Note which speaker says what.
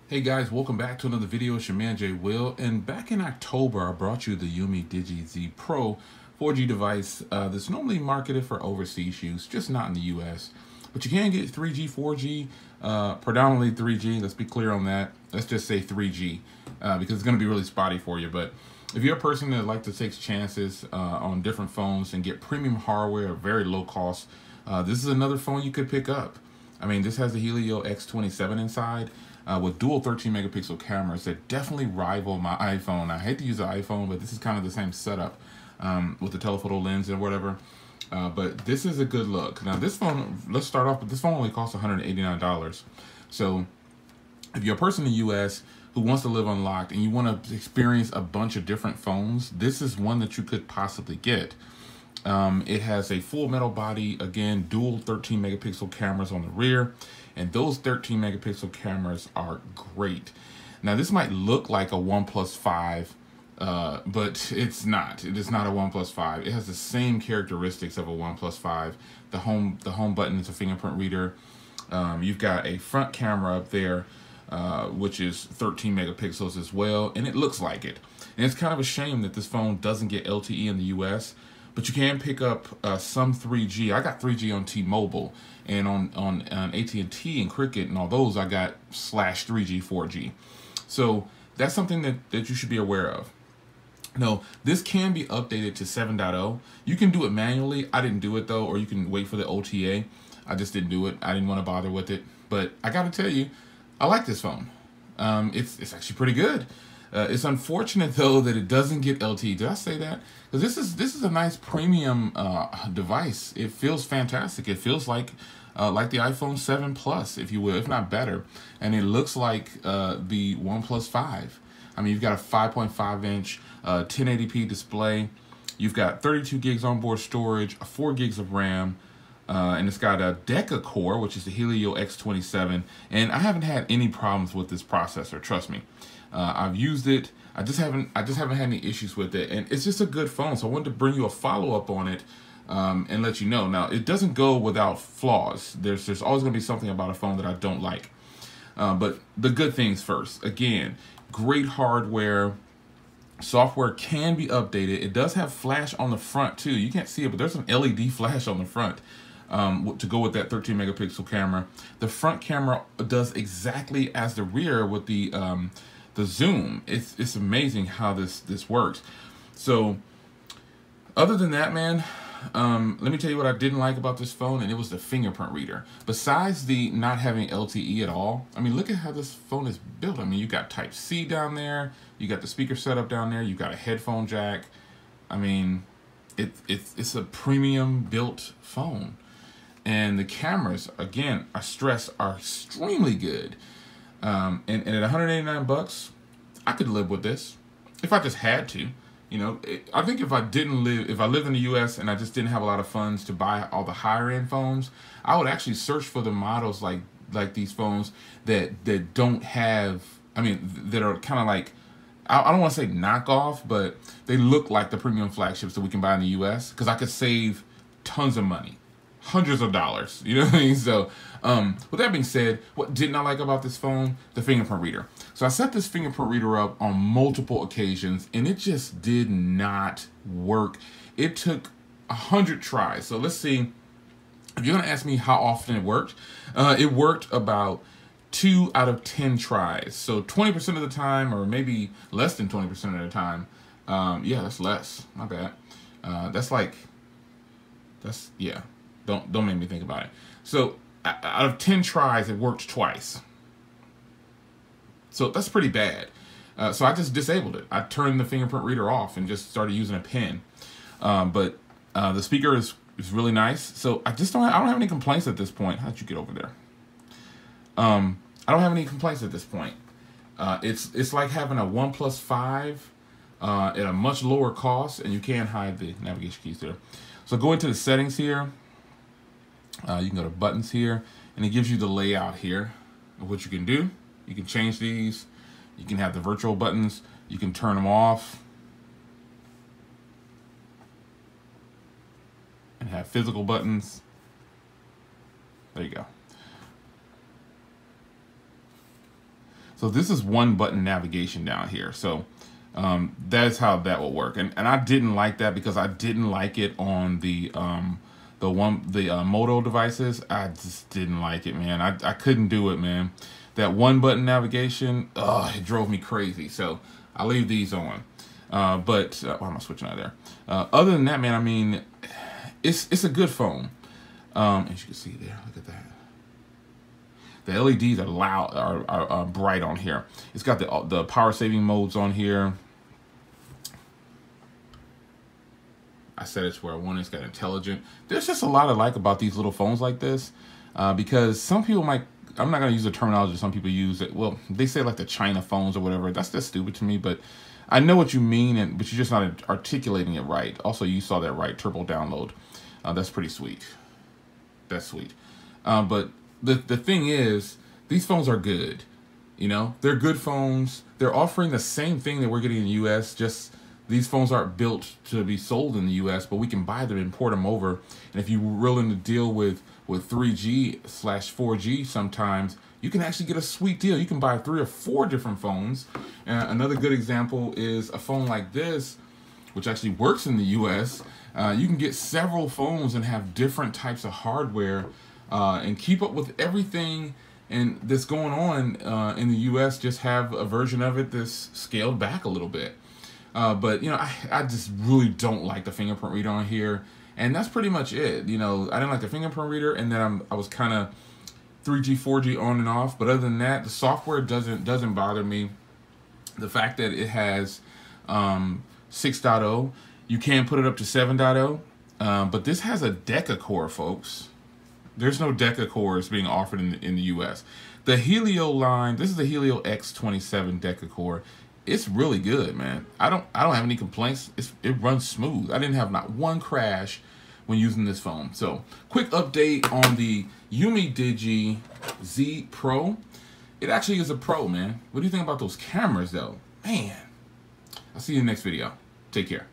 Speaker 1: Hey guys, welcome back to another video. It's your man Jay Will, and back in October I brought you the UMiDIGI Z Pro 4G device that's normally marketed for overseas use, just not in the US. But you can get 3G, 4G, predominantly 3G. Let's be clear on that. Let's just say 3G because it's going to be really spotty for you. But if you're a person that likes to take chances on different phones and get premium hardware at very low cost, this is another phone you could pick up. I mean, this has the Helio X27 inside. With dual 13 megapixel cameras that definitely rival my iPhone. I hate to use the iPhone, but this is kind of the same setup with the telephoto lens and whatever. But this is a good look. Now this phone, let's start off with this phone only costs $189. So if you're a person in the US who wants to live unlocked and you want to experience a bunch of different phones, this is one that you could possibly get. It has a full metal body, again, dual 13 megapixel cameras on the rear, and those 13 megapixel cameras are great. Now, this might look like a OnePlus 5, but it's not. It is not a OnePlus 5. It has the same characteristics of a OnePlus 5. The home button is a fingerprint reader. You've got a front camera up there, which is 13 megapixels as well, and it looks like it. And it's kind of a shame that this phone doesn't get LTE in the US. But you can pick up some 3G. I got 3G on T-Mobile, and on AT&T and Cricket and all those, I got /3G, 4G. So that's something that you should be aware of. No, this can be updated to 7.0. You can do it manually. I didn't do it though, or you can wait for the OTA. I just didn't do it. I didn't want to bother with it. But I got to tell you, I like this phone. It's actually pretty good. It's unfortunate though that it doesn't get LTE. Did I say that? Because this is a nice premium device. It feels fantastic. It feels like the iPhone 7 Plus, if you will, if not better. And it looks like the OnePlus 5. I mean, you've got a 5.5-inch 1080p display. You've got 32 gigs onboard storage, 4 gigs of RAM. And it's got a Deca core, which is the Helio X27, and I haven't had any problems with this processor. Trust me, I've used it. I just haven't had any issues with it, and it's just a good phone. So I wanted to bring you a follow-up on it and let you know. Now, it doesn't go without flaws. There's always going to be something about a phone that I don't like. But the good things first. Again, great hardware. Software can be updated. It does have flash on the front too. You can't see it, but there's an LED flash on the front to go with that 13 megapixel camera. The front camera does exactly as the rear with the zoom. It's amazing how this works. So other than that, man, let me tell you what I didn't like about this phone, and it was the fingerprint reader. Besides the not having LTE at all, I mean, look at how this phone is built. I mean, you got Type-C down there, you got the speaker setup down there, you got a headphone jack. I mean, it's a premium built phone. And the cameras, again, I stress, are extremely good. And at 189 bucks, I could live with this if I just had to. You know, I think if I lived in the US and I just didn't have a lot of funds to buy all the higher end phones, I would actually search for the models like these phones that don't have, I mean, that are kind of like, I don't want to say knockoff, but they look like the premium flagships that we can buy in the US, because I could save tons of money. Hundreds of dollars, you know what I mean? So with that being said, what didn't I like about this phone? The fingerprint reader. So I set this fingerprint reader up on multiple occasions, and it just did not work. It took 100 tries. So let's see, if you're gonna ask me how often it worked about 2 out of 10 tries. So 20% of the time, or maybe less than 20% of the time. Yeah, that's less, my bad. Yeah. Don't make me think about it. So out of 10 tries, it worked twice. So that's pretty bad. So I just disabled it. I turned the fingerprint reader off and just started using a pen. But the speaker is really nice. So I don't have any complaints at this point. How'd you get over there? I don't have any complaints at this point. It's like having a OnePlus 5 at a much lower cost, and you can hide the navigation keys there. So go into the settings here. You can go to buttons here, and it gives you the layout here of what you can do. You can change these. You can have the virtual buttons. You can turn them off and have physical buttons. There you go. So So this is one button navigation down here. So that is how that will work. And I didn't like that because I didn't like it on the Moto devices. I just didn't like it, man. I couldn't do it, man. That one button navigation, it drove me crazy. So I leave these on. But why am I switching out of there? Other than that, man, I mean, it's a good phone. As you can see there, look at that. The LEDs are loud, are bright on here. It's got the power saving modes on here. I set it to where I want it. It's got intelligent. There's just a lot I like about these little phones like this, because some people might, I'm not going to use the terminology some people use. It, well, they say like the China phones or whatever. That's just stupid to me, but I know what you mean, but you're just not articulating it right. Also, you saw that right, turbo download. That's pretty sweet. That's sweet. But the thing is, these phones are good. You know, they're good phones. They're offering the same thing that we're getting in the U.S., just these phones aren't built to be sold in the U.S., but we can buy them and port them over. And if you're willing to deal with 3G/4G sometimes, you can actually get a sweet deal. You can buy 3 or 4 different phones. Another good example is a phone like this, which actually works in the U.S. You can get several phones and have different types of hardware and keep up with everything and that's going on in the U.S. Just have a version of it that's scaled back a little bit. But, you know, I just really don't like the fingerprint reader on here. And that's pretty much it. You know, I didn't like the fingerprint reader, and then I was kind of 3G, 4G on and off. But other than that, the software doesn't bother me. The fact that it has 6.0, you can put it up to 7.0. But this has a Deca core, folks. There's no Deca cores being offered in the US. The Helio line, this is the Helio X27 Deca core. It's really good, man. I don't have any complaints. It runs smooth. I didn't have not one crash when using this phone. So, quick update on the UMiDIGI Z Pro. It actually is a Pro, man. What do you think about those cameras, though? Man, I'll see you in the next video. Take care.